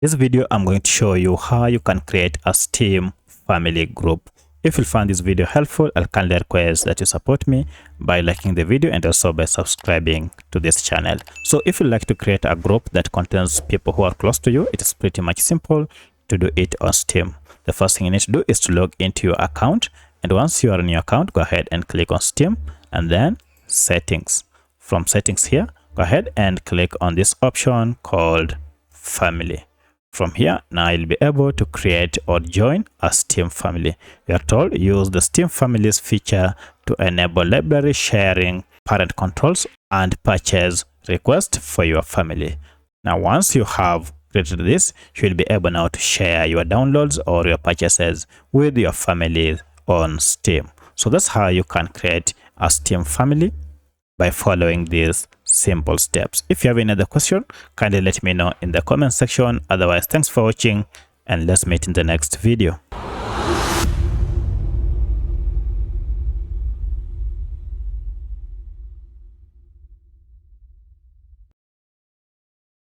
This video, I'm going to show you how you can create a Steam family group. If you find this video helpful, I'll kindly request that you support me by liking the video and also by subscribing to this channel. So if you like to create a group that contains people who are close to you, it is pretty much simple to do it on Steam. The first thing you need to do is to log into your account. And once you are in your account, go ahead and click on Steam and then settings. From settings here, go ahead and click on this option called family. From here, now you'll be able to create or join a Steam family. You are told use the Steam families feature to enable library sharing, parent controls, and purchase requests for your family. Now, once you have created this, you will be able now to share your downloads or your purchases with your family on Steam. So that's how you can create a Steam family by following these simple steps. If you have any other question, kindly let me know in the comment section. Otherwise, thanks for watching and let's meet in the next video.